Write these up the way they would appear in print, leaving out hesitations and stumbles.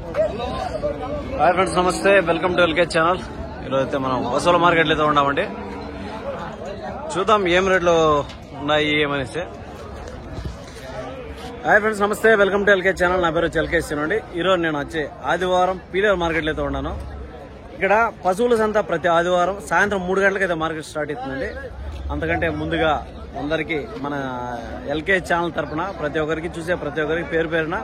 Hi friends, నమస్తే. Welcome to LK channel. ఈరోజు అయితే మనం వసూల మార్కెట్లో అయితే ఉన్నామండి. చూద్దాం ఏం రేట్లు ఉన్నాయి ఏమనేసి. హాయ్ ఫ్రెండ్స్, నమస్తే. Welcome to LK channel. నా పేరు వచ్చి ఎల్కే అండి. ఈరోజు నేను వచ్చి ఆదివారం పీలేరు మార్కెట్లో అయితే ఉన్నాను. ఇక్కడ పశువుల సంత ప్రతి ఆదివారం సాయంత్రం 3 గంటలకు అయితే మార్కెట్ స్టార్ట్ అవుతుందండి. అంతకంటే ముందుగా అందరికీ మన ఎల్కే ఛానల్ తరఫున ప్రతి ఒక్కరికి చూసే ప్రతి ఒక్కరికి పేరు పేరున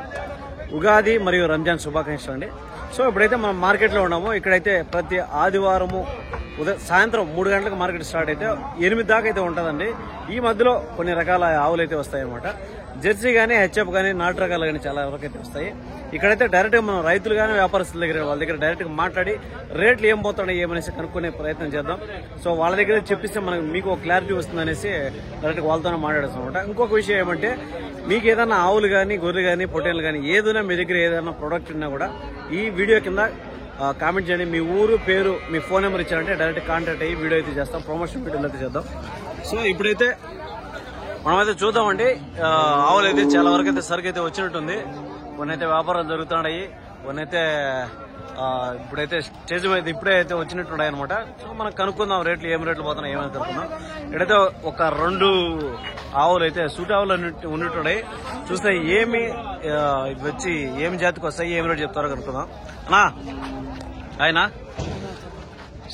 ఉగాది మరియు రంజాన్ శుభాకాంక్షలు అండి. సో ఇప్పుడైతే మనం మార్కెట్లో ఉన్నాము. ఇక్కడైతే ప్రతి ఆదివారము సాయంత్రం 3 గంటలకు మార్కెట్ స్టార్ట్ అయితే 8 దాకా అయితే ఉంటుందండి. ఈ మధ్యలో కొన్ని రకాల ఆవులు అయితే వస్తాయి అన్నమాట. జెర్సీ కానీ, హెచ్ఎఫ్ కానీ, నాటు రకాలు కానీ చాలా వరకు అయితే వస్తాయి. ఇక్కడైతే డైరెక్ట్గా మనం రైతులు కానీ వ్యాపారస్తుల దగ్గర వాళ్ళ దగ్గర డైరెక్ట్గా మాట్లాడి రేట్లు ఏం పోతున్నాయి ఏమనేసి కనుక్కునే ప్రయత్నం చేద్దాం. సో వాళ్ళ దగ్గర చెప్పిస్తే మనకు మీకు ఒక క్లారిటీ వస్తుందనేసి డైరెక్ట్గా వాళ్ళతోనే మాట్లాడేస్తాం అనమాట. ఇంకొక విషయం ఏమంటే, మీకు ఏదైనా ఆవులు కానీ, గొర్రెలు కానీ, పొట్టేలు కానీ ఏదైనా మీ దగ్గర ఏదైనా ప్రోడక్ట్ ఉన్నా కూడా ఈ వీడియో కింద కామెంట్ చేయండి. మీ ఊరు పేరు, మీ ఫోన్ నెంబర్ ఇచ్చారంటే డైరెక్ట్ కాంటాక్ట్ అయ్యి వీడియో అయితే చేస్తాం, ప్రమోషన్ వీడియోలు అయితే చేద్దాం. సో ఇప్పుడైతే మనమైతే చూద్దామండి. ఆవులు అయితే చాలా వరకు అయితే సరుకు అయితే వచ్చినట్టుంది. కొన్ని అయితే వ్యాపారాలు జరుగుతున్నాయి, కొన్ని అయితే ఇప్పుడైతే స్టేజ్ మీద ఇప్పుడే అయితే వచ్చినట్టున్నాయి అనమాట. సో మనం కనుక్కుందాం రేట్లు ఏం రేట్లు పోతున్నాయి ఏమైనా కనుక్కుందాం. ఇక్కడైతే ఒక 2 ఆవులు అయితే సూటి ఆవులు ఉన్నట్టున్నాయి. చూస్తే ఏమి వచ్చి ఏమి జాతికి వస్తాయి ఏమి రేటు చెప్తారో కనుక్కుందాం. అన్నా ఆయన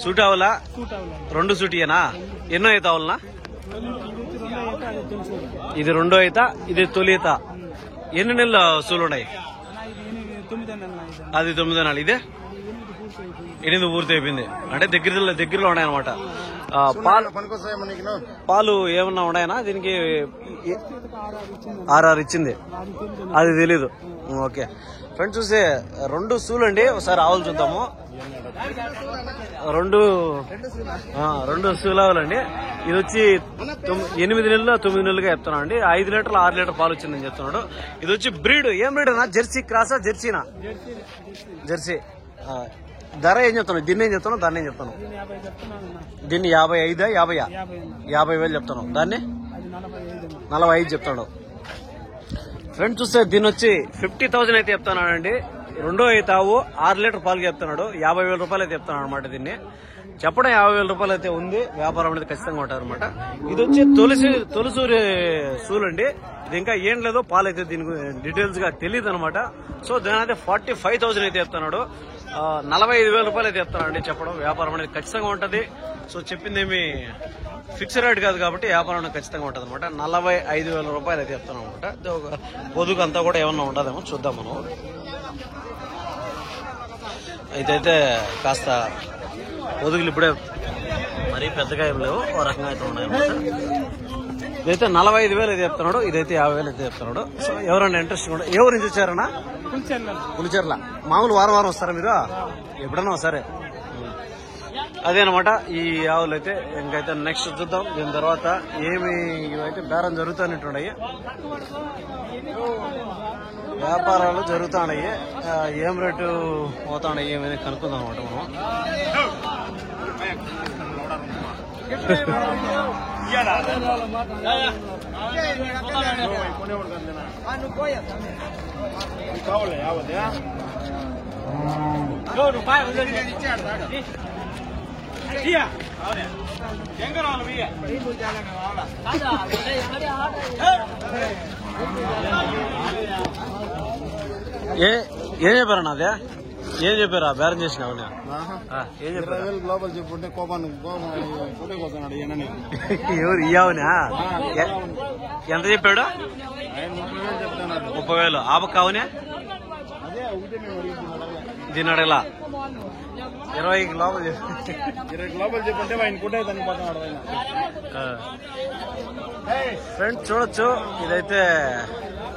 సూటి ఆవులా? 2 సూటియేనా? ఎన్నో అయితే ఆవులనా? ఇది 2 అయితే, ఇది తొలి అయితే. ఎన్ని నెలల సూలు ఉన్నాయి? అది 9 నెలలు. ఇదే 8 పూర్తి అయిపోయింది. అంటే దగ్గరలో ఉన్నాయన్నమాట. పాలు ఏమన్నా ఉన్నాయనా? దీనికి 6 ఇచ్చింది, అది తెలీదు. ఓకే ఫ్రెండ్స్, చూసే 2 సూలు అండి. ఒకసారి ఆవులు చూద్దాము. 2 సూలావులండి. ఇది వచ్చి 8 నెలలు 9 నెలలుగా చెప్తున్నాడు అండి. 5 లీటర్లు 6 లీటర్ పాలు వచ్చిందని చెప్తున్నాడు. ఇది వచ్చి బ్రీడ్ ఏం బ్రీడ్ అన్నా? జెర్సీ క్రాసా? జెర్సీనా? జెర్సీ. ధర ఏం చెప్తాను? దీన్ని ఏం చెప్తాను? దాన్ని ఏం చెప్తాను? దీన్ని 55 50,000 చెప్తాను. దాన్ని 45 చెప్తాడు. ఫ్రెండ్స్ చూస్తే దీన్ని వచ్చి 50,000 అయితే చెప్తున్నాడు అండి. 2 అయితే ఆవు 6 లీటర్ పాలు చెప్తున్నాడు. 50,000 రూపాయలు అయితే చెప్తున్నాడు అనమాట. దీన్ని చెప్పడం 50,000 రూపాయలు అయితే ఉంది. వ్యాపారం అనేది ఖచ్చితంగా ఉంటుంది అనమాట. ఇది వచ్చి తొలిసూరి సూలు అండి. ఇది ఇంకా ఏం లేదు, పాలు అయితే దీని డీటెయిల్స్ గా తెలియదు అనమాట. సో దాని అయితే 45,000 అయితే చెప్తున్నాడు. 45,000 రూపాయలు అయితే చెప్తున్నాడు అండి. చెప్పడం వ్యాపారం అనేది ఖచ్చితంగా ఉంటది. సో చెప్పిందేమి ఫిక్స్డ్ రేట్ కాదు కాబట్టి వ్యాపారం ఖచ్చితంగా ఉంటుంది అనమాట. 45,000 రూపాయలు అయితే చెప్తున్నాం అనమాట. పొదుగు అంతా కూడా ఏమన్నా ఉంటుందేమో చూద్దాం మనం. అయితే కాస్త పొదుగులు ఇప్పుడే మరీ పెద్దగా ఏం లేవు, ఓ రకంగా అయితే ఉన్నాయన్నమాట. ఇదైతే 45,000 అయితే చెప్తున్నాడు. ఇదైతే 50,000 అయితే చెప్తున్నాడు. సో ఎవరన్నా ఇంట్రెస్ట్ కూడా ఎవరి నుంచి వచ్చారన్నా? పులిచెర్ల. మామూలు వారం వస్తారా మీరు? ఎప్పుడన్నా సరే. అదేనమాట ఈ ఆవులు అయితే. ఇంకైతే నెక్స్ట్ చూద్దాం. దీని తర్వాత ఏమి ఇవైతే బేరం జరుగుతున్నట్టున్నాయి, వ్యాపారాలు జరుగుతున్నాయి. ఏం రేటు పోతున్నాయి ఏమైనా కనుక్కుందాం అనమాట మనం. ఏం చెప్పారన్నా? అదే ఏం చెప్పారా? బేరం చేసినావు? ఏం చెప్పారు? లోపల చెప్పుంటే ఎవరు ఇయ్యావునా? ఎంత చెప్పాడు? 30,000. ఆపక్క అవునే? దీని అడగలా 20 లోపల 20 లోపల చెప్పుంటే ఆయన కూడా చనిపోతున్నాడు. ఫ్రెండ్స్ చూడొచ్చు, ఇదైతే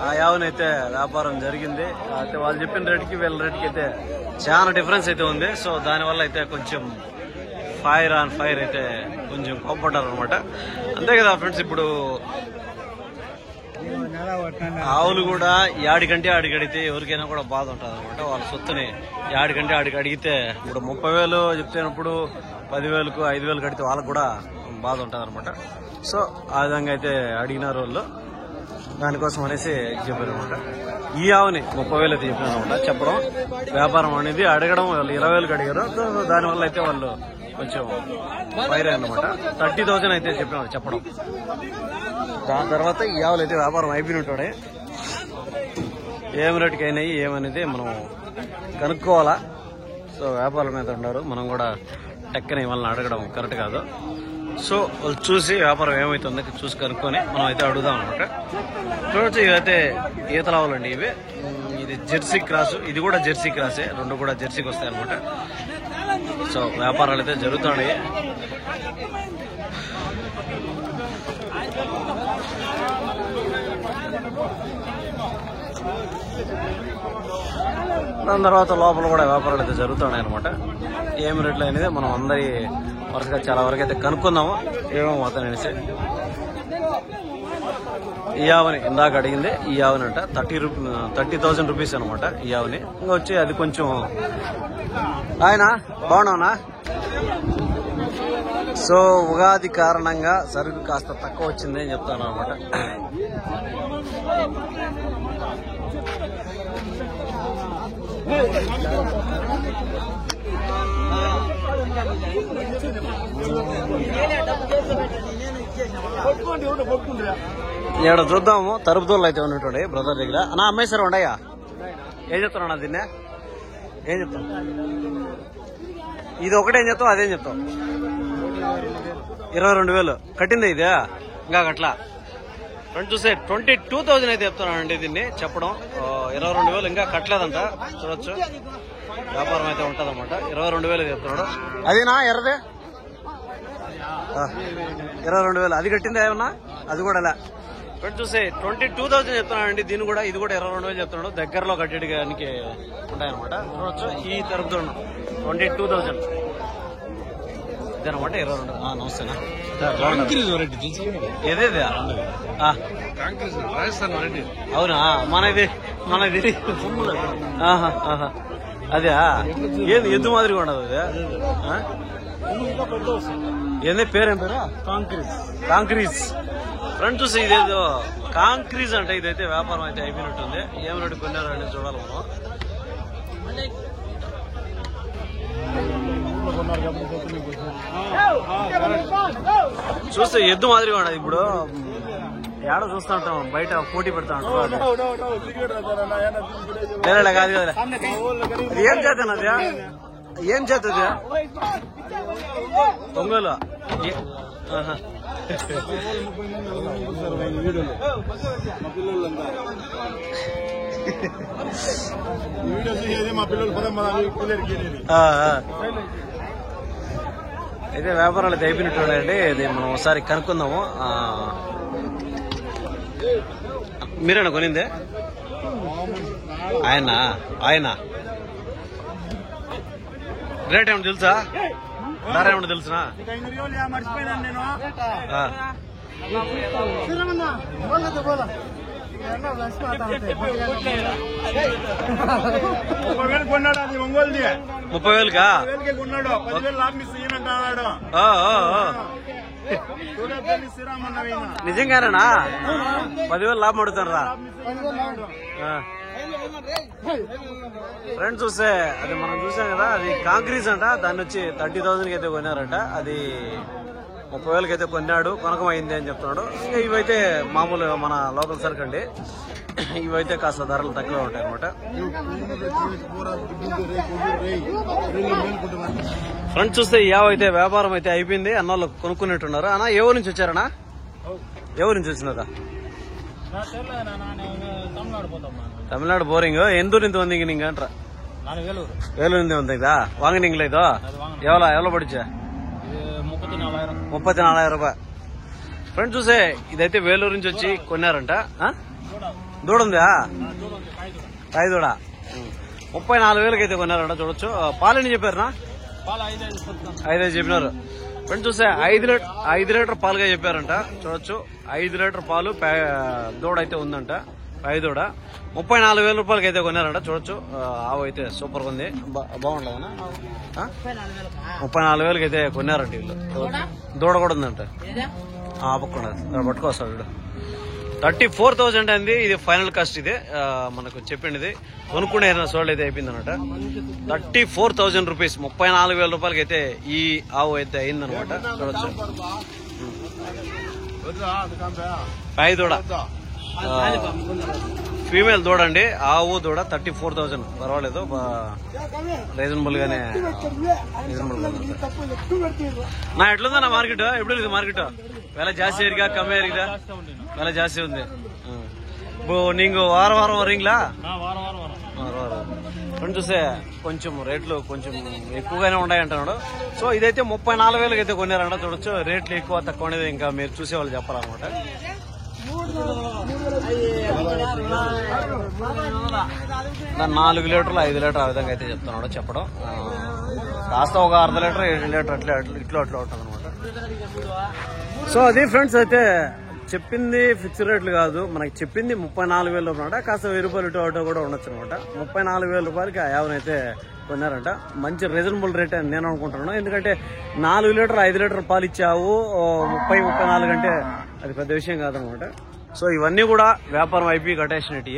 ఆ యావనైతే వ్యాపారం జరిగింది. అయితే వాళ్ళు చెప్పిన రేటుకి వీళ్ళ రేటుకి అయితే చాలా డిఫరెన్స్ అయితే ఉంది. సో దానివల్ల అయితే కొంచెం ఫైర్ ఆన్ ఫైర్ అయితే కొంచెం కోపడ్డారు అనమాట. అంతే కదా ఫ్రెండ్స్. ఇప్పుడు ఆవులు కూడా యాడికంటే ఆడికి అడిగితే ఎవరికైనా కూడా బాధ ఉంటుంది అనమాట. వాళ్ళ సొత్తుని యాడికంటే ఆడికి అడిగితే ఇప్పుడు 30,000 చెప్తేనప్పుడు 10,000కు 5,000 కడితే వాళ్ళకు కూడా బాధ ఉంటుంది అనమాట. సో ఆ విధంగా అయితే అడిగినారు వాళ్ళు. దానికోసం అనేసి చెప్పారు అనమాట. ఈ ఆవుని 30,000 అయితే చెప్పాను అనమాట. చెప్పడం వ్యాపారం అనేది అడగడం వాళ్ళు 20,000కి అడిగారు. దానివల్ల అయితే వాళ్ళు కొంచెం ఫైర్ అన్నమాట. 30,000 అయితే చెప్పినాడు చెప్పడం. దాని తర్వాత ఈ ఆవులు అయితే వ్యాపారం అయిపోయినట్టే. ఏం రేటుకి అయినాయి ఏమనేది మనం కనుక్కోవాలా. సో వ్యాపారం మీద ఉన్నారు, మనం కూడా టెక్కని వాళ్ళని అడగడం కరెక్ట్ కాదు. సో వాళ్ళు చూసి వ్యాపారం ఏమైతుందో చూసి కనుక్కొని మనం అయితే అడుగుదాం అనమాట. చూడొచ్చు ఇవైతే ఈతలావులండి. ఇది జెర్సీ క్రాస్, ఇది కూడా జెర్సీ క్రాసే, రెండు కూడా జెర్సీకి వస్తాయి అనమాట. సో వ్యాపారాలు అయితే జరుగుతున్నాయి. దాని తర్వాత లోపల కూడా వ్యాపారాలు అయితే జరుగుతున్నాయి అనమాట. ఏం రేట్లు అనేది మనం అందరి వరుసగా చాలా వరకు అయితే కనుక్కుందాము ఏమవుతాయి అనేసి. ఈ ఆవుని ఇందాక అడిగింది ఈ ఆవుని అంట 30,000 రూపీస్ అనమాట ఈ ఆవుని. ఇంకా వచ్చి అది కొంచెం ఆయన బాగున్నావునా. సో ఉగాది కారణంగా సరుకు కాస్త తక్కువ వచ్చింది అని చెప్తాను అనమాట. ఇక్కడ చూద్దాము తరుపుతోళ్ళు అయితే ఉన్నట్టు బ్రదర్ దగ్గర. అన్నా అమ్మేశారు ఉండయా? ఏం చెప్తాను దీన్నే? ఏం చెప్తాను? ఇది ఒకటేం చెప్తావు అదేం చెప్తావు? 22,000 కట్టింది ఇదే ఇంకా కట్లా. ఫ్రెండ్ చూసే 22,000 అయితే చెప్తున్నానండి దీన్ని చెప్పడం. 22,000 ఇంకా కట్టలేదంట. చూడొచ్చు వ్యాపారం అయితే ఉంటది అనమాట. 22,000 చెప్తున్నాడు. అదేనా ఎర్రదే 22,000 అది కట్టింది ఏమన్నా? అది కూడా అలా. ఫ్రెండ్ చూసే 22,000 చెప్తున్నానండి దీన్ని కూడా. ఇది కూడా 22,000 చెప్తున్నాడు. దగ్గరలో కట్టేయడానికి ఉంటాయన్నమాట. చూడొచ్చు ఈ తరపుతో 22,000 ఇదనమాట. 22. నమస్తేనా. ఏదేది అవునా? మనది అదే ఏది ఎద్దు మాదిరిగా ఉండదు అది. ఏంది పేరేం పేరు? కాంక్రీజ్. ఫ్రెండ్ చూసి ఇదేదో కాంక్రీజ్ అంటే ఇదైతే వ్యాపారం అయితే అయిపోయినట్టుంది. ఏం రేటు కొన్నారు అనేది చూడాలి మనం. చూస్తే ఎద్దు మాదిరిగా ఉండదు. ఇప్పుడు ఏడో చూస్తా ఉంటాం బయట పోటీ పెడతా ఉంటాం. లేదా కాదు కదా. ఏం చేతనది? ఏం చేతుంది? ఒంగోలు. అయితే వ్యాపారాలు అయితే అయిపోయినట్టుండండి. ఇది మనం ఒకసారి కనుక్కుందాము. మీరేనా కొనిందే? ఆయన రేట్ ఏమన్నా తెలుసా? ధర ఏమన్నా తెలుసునా? కొన్నాడు అది ఒంగోలుది. 30,000కా కొన్నాడు. 10,000 లాభం ఇస్తాడు. నిజంగానేనా? 10,000 లాభం అడుగుతారా? ఫ్రెండ్స్ చూస్తే అది మనం చూసాం కదా, అది కాంక్రీజ్ అంట. దాన్ని వచ్చి 30,000కి అయితే కొన్నారంట. అది 30,000కి అయితే కొన్నాడు, కొనకం అయింది అని చెప్తున్నాడు. ఇవైతే మామూలు మన లోకల్ సరుకు అండి. ఇవైతే కాస్త ధరలు తక్కువ ఉంటాయి అనమాట. ఫ్రెండ్స్ చూస్తే యావైతే వ్యాపారం అయితే అయిపోయింది. అన్నోళ్ళు కొనుక్కునేట్టున్నారు. అన్న ఏ ఊరు నుంచి వచ్చారన్నా? ఏ ఊరు నుంచి వచ్చినారా? தமிழ்நாடு போறீங்க? எந்த ஊர்ல இருந்து வந்தீங்க நீங்கன்ற? வேலூர் இருந்து வந்தீங்களா? வாங்கினீங்களா இதோ? எவ்வளவு படிச்ச? 34,000 రూపాయలు. ఫ్రెండ్స్ చూసే ఇదైతే వేలూరు నుంచి వచ్చి కొన్నారంట. దూడ ఉందా? ఐదు దూడ 34,000కి అయితే కొన్నారంట. చూడొచ్చు. పాలని చెప్పారునా? 5 చెప్పినారు. ఫ్రెండ్స్ చూసే 5 లీటర్ పాలుగా చెప్పారంట. చూడొచ్చు 5 లీటర్ పాలు దూడ అయితే ఉందంట. 5 దూడ 34,000 రూపాయలకి అయితే కొన్నారంట. చూడొచ్చు ఆవు అయితే సూపర్ గా ఉంది. బాగుండవునా? 34,000కి అయితే కొన్నారంట వీళ్ళు. దూడ కూడా ఉందంట. పట్టుకున్నది పట్టుకోస్తాడు. 34,000 అండి. ఇది ఫైనల్ కాస్ట్. ఇదే మనకు చెప్పింది. కొనుక్కునే సోల్డ్ అయితే అయిపోయింది అనమాట. 34,000 రూపీస్, 34,000 రూపాయలకి అయితే ఈ ఆవు అయితే అయిందనమాట. చూడొచ్చు. పాయి దూడ, ఫీమేల్ దూడ అండి. ఆవు దూడ 34,000. పర్వాలేదు, రీజనబుల్ గానే. నా ఎట్లుందా నా మార్కెట్? ఎప్పుడు లేదు మార్కెట్? వెల ಜಾಸ್ತಿ ಇರಿಗಾ ಕಮ್ಮಿ ಇರಿಗಾ? వెల ಜಾಸ್ತಿ ఉంది. నీకు వారం వారం వరింగ్లా ఫ్రెండ్ చూస్తే కొంచెం రేట్లు కొంచెం ఎక్కువగానే ఉన్నాయంటున్నాడు. సో ఇదైతే 34,000 అయితే కొన్నారంట. చూడొచ్చు, రేట్లు ఎక్కువ తక్కువ అనేది ఇంకా మీరు చూసేవాళ్ళు చెప్పాలన్నమాట. 4 లీటర్లు 5 లీటర్ ఆ విధంగా అయితే చెప్తున్నాడు. చెప్పడం కాస్త ఒక అర్ధ లీటర్ 7 లీటర్ అట్లా ఉంటుంది అనమాట. సో అది ఫ్రెండ్స్, అయితే చెప్పింది ఫిక్స్డ్ రేట్లు కాదు, మనకి చెప్పింది 34,000 రూపాయలు. కాస్త 1,000 రూపాయలు ఇటు అటో కూడా ఉండొచ్చు అనమాట. 34,000 రూపాయలకి ఆ యావనైతే కొన్నారంట. మంచి రీజనబుల్ రేట్ అని నేను అనుకుంటున్నాను. ఎందుకంటే 4 లీటర్ 5 లీటర్ పాలు ఇచ్చావు 30-34 అంటే అది పెద్ద విషయం కాదనమాట. సో ఇవన్నీ కూడా వ్యాపారం అయిపోయి కట్టేసినట్టు.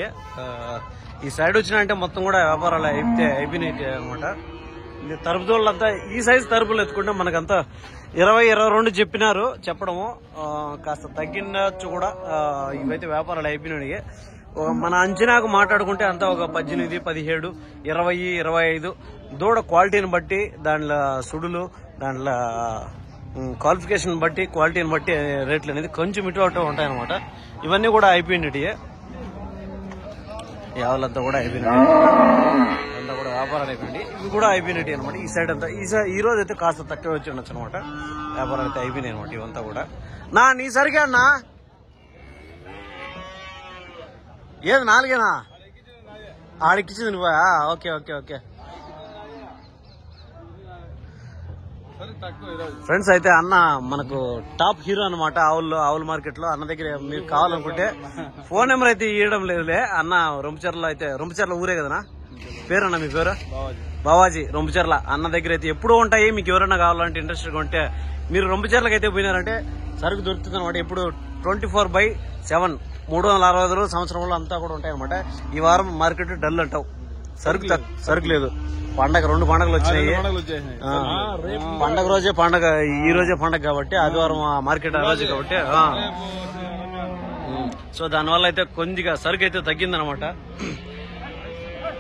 ఈ సైడ్ వచ్చినాయంటే మొత్తం కూడా వ్యాపారాలు అయిపోయినాయి అనమాట. ఇది తరుపుదోళ్ళంతా ఈ సైజు తరుపులు ఎత్తుకుంటే మనకంతా 20-22 చెప్పినారు. చెప్పడము కాస్త తగ్గిండొచ్చు కూడా. ఇవైతే వ్యాపారాలు అయిపోయినాయి. మన అంచనాకు మాట్లాడుకుంటే అంతా ఒక 18, 17, 20, 25 దూడ క్వాలిటీని బట్టి, దాంట్లో సుడులు, దాంట్లో క్వాలిఫికేషన్ బట్టి, క్వాలిటీని బట్టి రేట్లు అనేది కొంచెం ఇటు అటు ఉంటాయన్నమాట. ఇవన్నీ కూడా అయిపోయినట్టు. యావలంతా కూడా అయిపోయినట్టు, అంతా కూడా వ్యాపారాలు అయిపోయింది. ఇవి కూడా అయిపోయినట్టు అనమాట. ఈ సైడ్ అంతా ఈ రోజు అయితే కాస్త తక్కువ వచ్చి ఉండొచ్చు అనమాట. వ్యాపారాలు అయితే అయిపోయినాయి అనమాట. ఇవంతా కూడా నీ సరిగా అన్నా ఏది 4 ఆడికిచ్చింది నువ్వా? ఓకే ఓకే ఓకే ఫ్రెండ్స్, అయితే అన్న మనకు టాప్ హీరో అనమాట. ఆవుల మార్కెట్ లో. అన్న దగ్గర మీరు కావాలనుకుంటే ఫోన్ నెంబర్ అయితే ఇవ్వడం లేదులే. అన్న రొంపచర్ల ఊరే కదనా? పేరన్నా మీ పేరు? బావాజీ, రొంపచర్ల. అన్న దగ్గర అయితే ఎప్పుడూ ఉంటాయి. మీకు ఎవరైనా కావాలంటే ఇంట్రెస్ట్గా ఉంటే మీరు రొంపచర్లకి అయితే పోయినారంటే సరుకు దొరుకుతుంది అనమాట. ఇప్పుడు 24/7 365 రోజులు సంవత్సరంలో అంతా కూడా ఉంటాయి అనమాట. ఈ వారం మార్కెట్ డల్ అంటావు, సరుకు లేదు. 2 పండుగలు వచ్చినాయి. పండగ రోజే పండగ, ఈ రోజే పండగ కాబట్టి ఆదివారం మార్కెట్ ఆ రోజు కాబట్టి. సో దానివల్ల అయితే కొద్దిగా సరుకు అయితే తగ్గిందనమాట.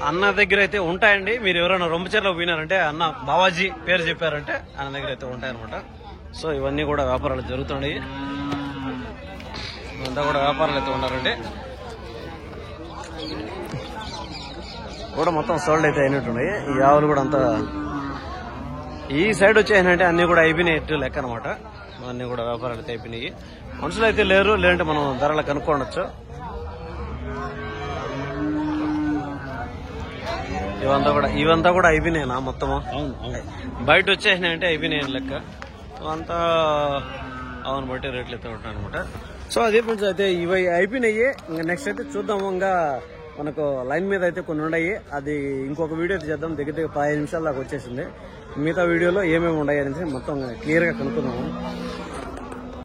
అన్న దగ్గర అయితే ఉంటాయండి. మీరు ఎవరైనా రొంపచర్లో పోయినారంటే అన్న బావాజీ పేరు చెప్పారంటే అన్న దగ్గర అయితే ఉంటాయన్నమాట. సో ఇవన్నీ కూడా వ్యాపారాలు జరుగుతున్నాయి. అంతా కూడా వ్యాపారాలు అయితే ఉన్నారండి. కూడా మొత్తం సోల్డ్ అయితే అయినట్టున్నాయి. ఈ ఆవులు కూడా అంతా ఈ సైడ్ వచ్చాయంటే అన్ని కూడా అయిపోయినట్టు లెక్క అనమాట. అన్ని కూడా వ్యాపారాలు అయితే అయిపోయినాయి. మనుషులు అయితే లేరు, లేదంటే మనం ధరలు కనుక్కోవచ్చు. ఇవంతా కూడా అయిపోయినాయినా మొత్తము? బయట వచ్చేసినాయంటే అయిపోయినాయి లెక్క. అంతా అవును బట్టి రేట్లు అయితే ఉంటాయి అనమాట. సో అదే ఫ్రెండ్స్, అయితే ఇవి అయిపోయినాయి. ఇంకా నెక్స్ట్ అయితే చూద్దాము. ఇంకా మనకు లైన్ మీద అయితే కొన్ని ఉన్నాయి. అది ఇంకొక వీడియో అయితే చేద్దాం. దగ్గర 15 నిమిషాల దాకా వచ్చేసింది. మిగతా వీడియోలో ఏమేమి ఉన్నాయి అనేసి మొత్తం క్లియర్ గా కనుక్కుందాము.